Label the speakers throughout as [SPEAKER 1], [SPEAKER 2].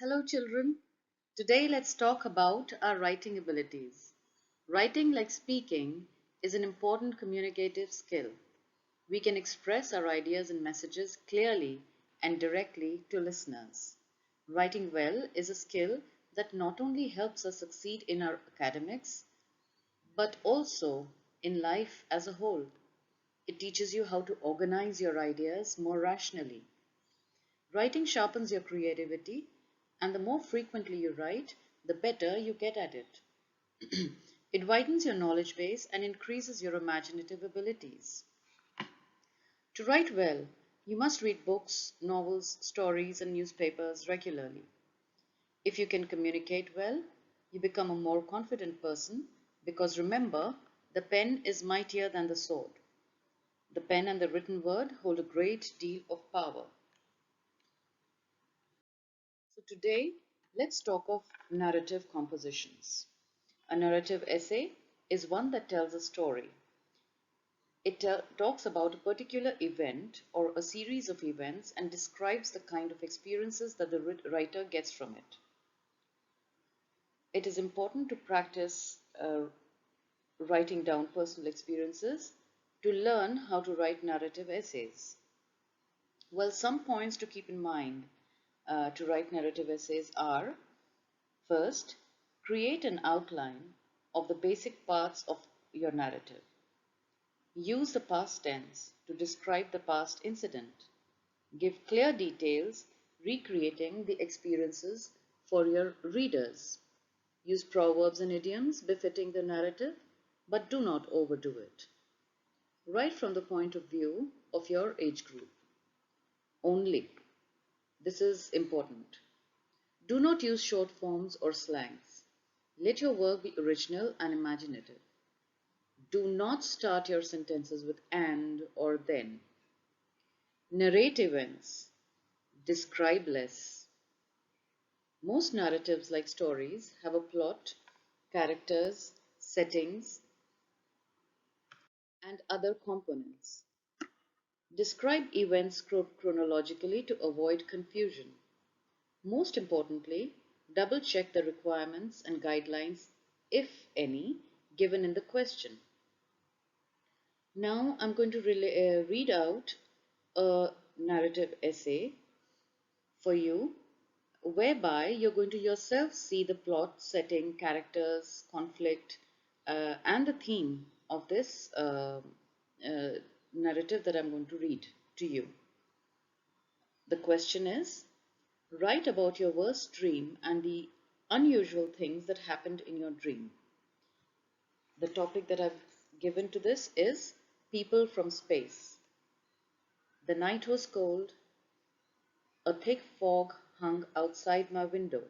[SPEAKER 1] Hello, children. Today, let's talk about our writing abilities. Writing, like speaking, is an important communicative skill. We can express our ideas and messages clearly and directly to listeners. Writing well is a skill that not only helps us succeed in our academics, but also in life as a whole. It teaches you how to organize your ideas more rationally. Writing sharpens your creativity, and the more frequently you write, the better you get at it. It widens your knowledge base and increases your imaginative abilities. To write well, you must read books, novels, stories, and newspapers regularly. If you can communicate well, you become a more confident person because remember, the pen is mightier than the sword. The pen and the written word hold a great deal of power. So today, let's talk of narrative compositions. A narrative essay is one that tells a story. It talks about a particular event or a series of events and describes the kind of experiences that the writer gets from it. It is important to practice writing down personal experiences to learn how to write narrative essays. Well, some points to keep in mind to write narrative essays are: first, create an outline of the basic parts of your narrative. Use the past tense to describe the past incident. Give clear details, recreating the experiences for your readers. Use proverbs and idioms befitting the narrative, but do not overdo it. Write from the point of view of your age group only. This is important. Do not use short forms or slangs. Let your work be original and imaginative. Do not start your sentences with and or then. Narrate events. Describe less. Most narratives, like stories, have a plot, characters, settings, and other components. Describe events chronologically to avoid confusion. Most importantly, double check the requirements and guidelines, if any, given in the question. Now I'm going to read out a narrative essay for you, whereby you're going to yourself see the plot, setting, characters, conflict, and the theme of this uh, narrative that I'm going to read to you. The question is: write about your worst dream and the unusual things that happened in your dream. The topic that I've given to this is people from space. The night was cold. A thick fog hung outside my window.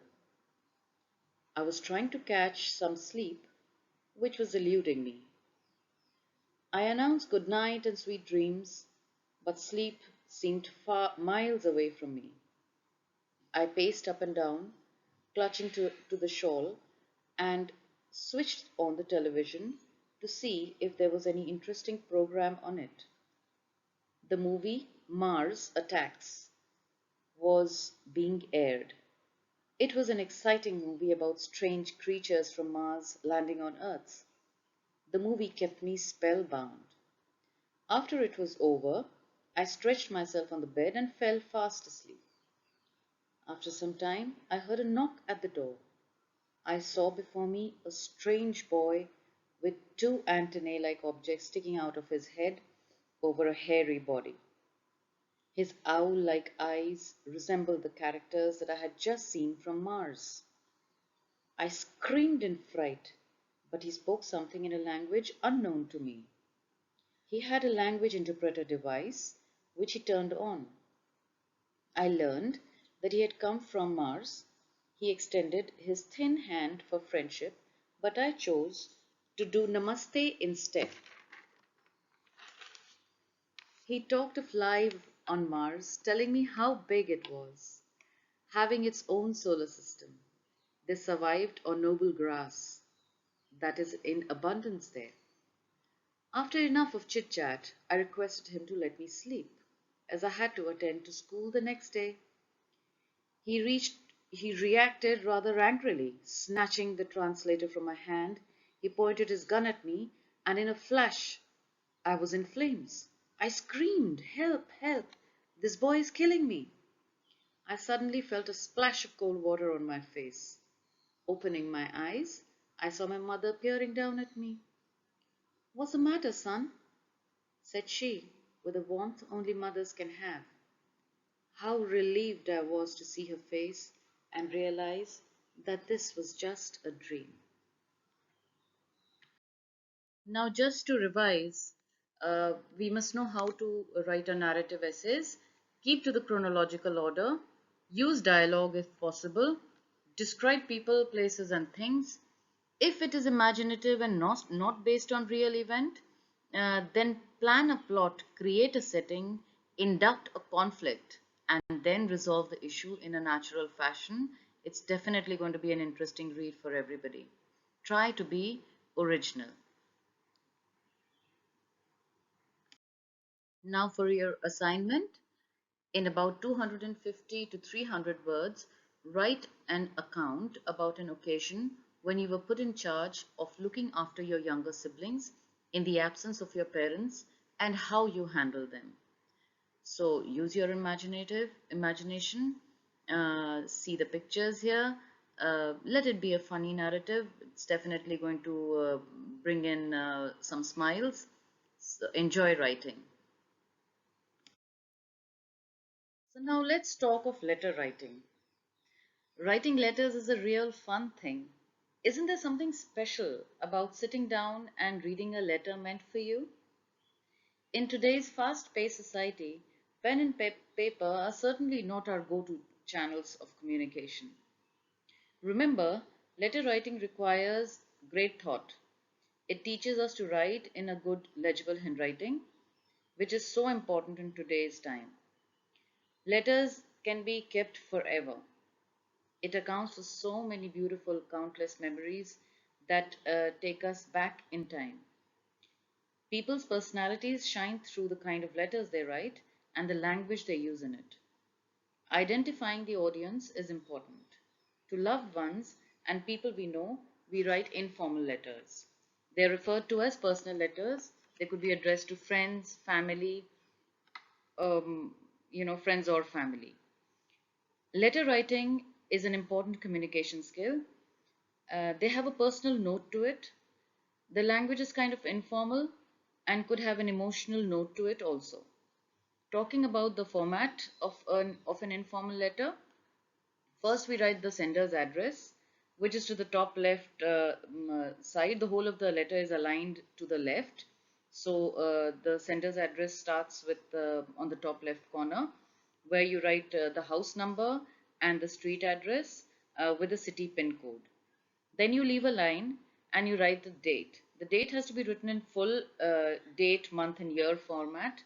[SPEAKER 1] I was trying to catch some sleep, which was eluding me. I announced good night and sweet dreams, but sleep seemed far miles away from me. I paced up and down, clutching to the shawl, and switched on the television to see if there was any interesting program on it. The movie Mars Attacks was being aired. It was an exciting movie about strange creatures from Mars landing on Earth. The movie kept me spellbound. After it was over, I stretched myself on the bed and fell fast asleep. After some time, I heard a knock at the door. I saw before me a strange boy with two antennae-like objects sticking out of his head over a hairy body. His owl-like eyes resembled the characters that I had just seen from Mars. I screamed in fright, but he spoke something in a language unknown to me. He had a language interpreter device, which he turned on. I learned that he had come from Mars. He extended his thin hand for friendship, but I chose to do namaste instead. He talked of life on Mars, telling me how big it was, having its own solar system. They survived on noble grass that is in abundance there. After enough of chit chat, I requested him to let me sleep, as I had to attend to school the next day. He reached He reacted rather angrily. Snatching the translator from my hand, he pointed his gun at me, and in a flash, I was in flames. I screamed, "Help! Help! This boy is killing me!" I suddenly felt a splash of cold water on my face. Opening my eyes, I saw my mother peering down at me. "What's the matter, son?" said she, with a warmth only mothers can have. How relieved I was to see her face and realize that this was just a dream. Now, just to revise, we must know how to write a narrative essays, keep to the chronological order, use dialogue if possible, describe people, places, and things. If it is imaginative and not based on real event, then plan a plot, create a setting, induct a conflict, and then resolve the issue in a natural fashion. It's definitely going to be an interesting read for everybody. Try to be original. Now for your assignment, in about 250 to 300 words, write an account about an occasion when you were put in charge of looking after your younger siblings in the absence of your parents and how you handle them. So use your imagination, see the pictures here. Let it be a funny narrative. It's definitely going to bring in some smiles. So enjoy writing. So now let's talk of letter writing. Writing letters is a real fun thing. Isn't there something special about sitting down and reading a letter meant for you? In today's fast paced society, pen and paper are certainly not our go to channels of communication. Remember, letter writing requires great thought. It teaches us to write in a good, legible handwriting, which is so important in today's time. Letters can be kept forever. It accounts for so many beautiful, countless memories that take us back in time. People's personalities shine through the kind of letters they write and the language they use in it. Identifying the audience is important. To loved ones and people we know, we write informal letters. They're referred to as personal letters. They could be addressed to friends, family, um, friends or family. Letter writing is an important communication skill. They have a personal note to it. The language is kind of informal and could have an emotional note to it also. Talking about the format of an informal letter, first we write the sender's address, which is to the top left side. The whole of the letter is aligned to the left. So the sender's address starts with on the top left corner, where you write the house number and the street address with the city pin code. Then you leave a line and you write the date. The date has to be written in full date, month, and year format.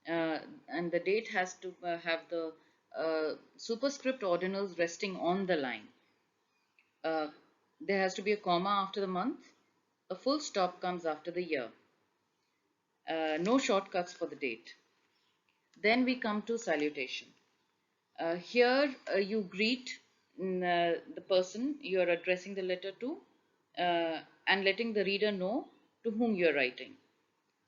[SPEAKER 1] And the date has to have the superscript ordinals resting on the line. Uh, there has to be a comma after the month. A full stop comes after the year. No shortcuts for the date. Then we come to salutation. Here you greet the person you are addressing the letter to and letting the reader know to whom you are writing.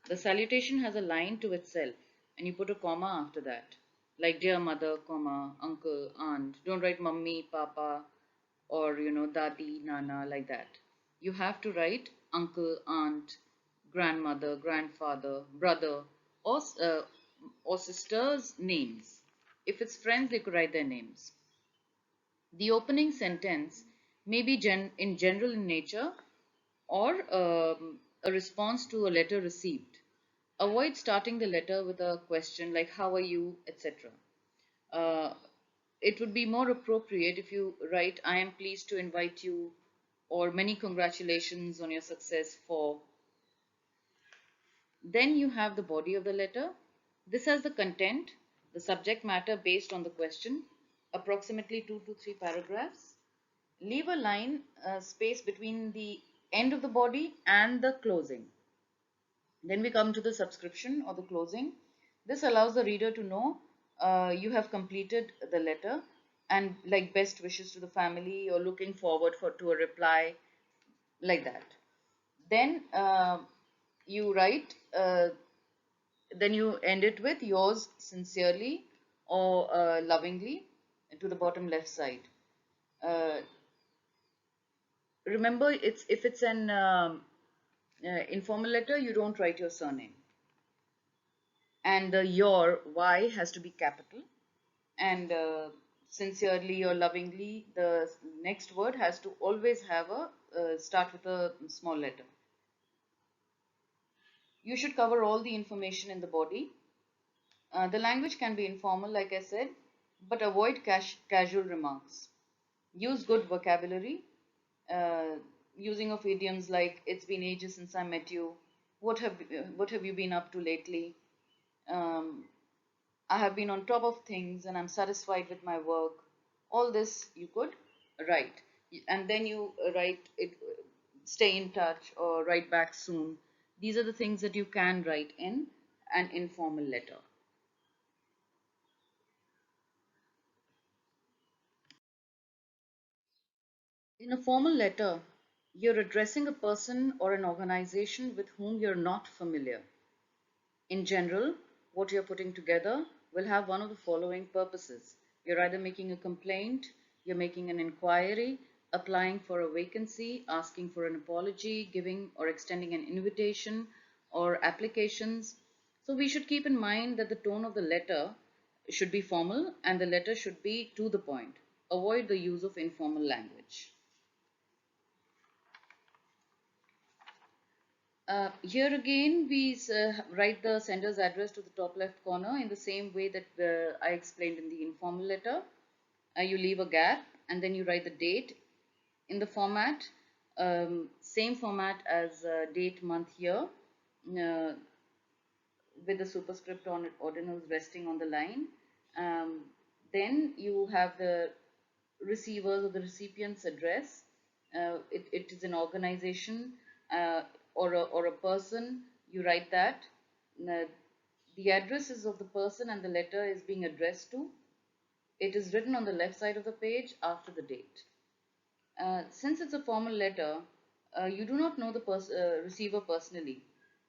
[SPEAKER 1] The salutation has a line to itself and you put a comma after that. Like dear mother, comma, uncle, aunt. Don't write mummy, papa, or dadi, nana, like that. You have to write uncle, aunt, grandmother, grandfather, brother, or, uh, or sister's names. If it's friends, they could write their names. The opening sentence may be in general in nature or a response to a letter received. Avoid starting the letter with a question like how are you, etc. Uh, it would be more appropriate if you write I am pleased to invite you or many congratulations on your success for. Then you have the body of the letter. This has the content, the subject matter based on the question, approximately 2 to 3 paragraphs. Leave a line space between the end of the body and the closing. Then we come to the subscription or the closing. This allows the reader to know you have completed the letter. and like best wishes to the family or looking forward for to a reply, like that. Then you write, then you end it with yours sincerely or lovingly to the bottom left side. Uh, Remember, it's if it's an informal letter, you don't write your surname, and the your Y has to be capital, and sincerely or lovingly, the next word has to always have a start with a small letter. You should cover all the information in the body. The language can be informal, like I said, but avoid casual remarks. Use good vocabulary, uh, using of idioms like "It's been ages since I met you," what have you been up to lately?" Um, "I have been on top of things and I'm satisfied with my work." All this you could write, and then you write it. Stay in touch or write back soon. These are the things that you can write in an informal letter. In a formal letter, you're addressing a person or an organization with whom you're not familiar. In general, what you're putting together will have one of the following purposes. You're either making a complaint, you're making an inquiry, applying for a vacancy, asking for an apology, giving or extending an invitation, or applications. So we should keep in mind that the tone of the letter should be formal and the letter should be to the point. Avoid the use of informal language. Here again, we write the sender's address to the top left corner in the same way that I explained in the informal letter. You leave a gap and then you write the date in the format, same format as date, month, year, uh, with the superscript on ordinals resting on the line. Um, then you have the receiver's or the recipient's address. It is an organization or a person. You write that. Uh, the address is of the person and the letter is being addressed to. It is written on the left side of the page after the date. Since it's a formal letter, you do not know the receiver personally.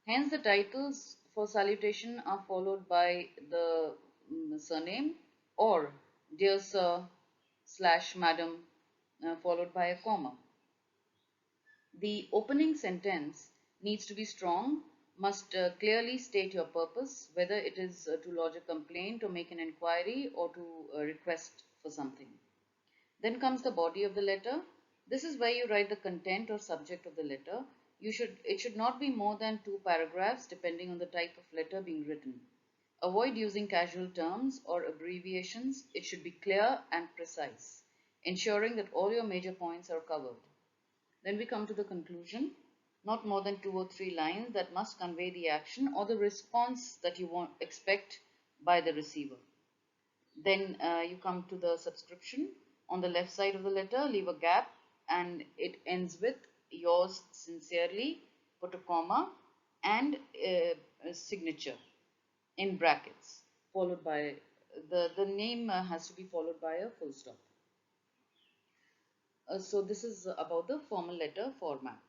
[SPEAKER 1] Hence, the titles for salutation are followed by the surname or dear sir slash madam, followed by a comma. The opening sentence needs to be strong, must clearly state your purpose, whether it is to lodge a complaint or make an inquiry or to request for something. Then comes the body of the letter. This is where you write the content or subject of the letter. It should not be more than two paragraphs depending on the type of letter being written. Avoid using casual terms or abbreviations. It should be clear and precise, ensuring that all your major points are covered. Then we come to the conclusion. Not more than two or three lines that must convey the action or the response that you expect by the receiver. Then you come to the subscription. On the left side of the letter, leave a gap and it ends with yours sincerely, put a comma and a signature in brackets, followed by the name has to be followed by a full stop. So this is about the formal letter format.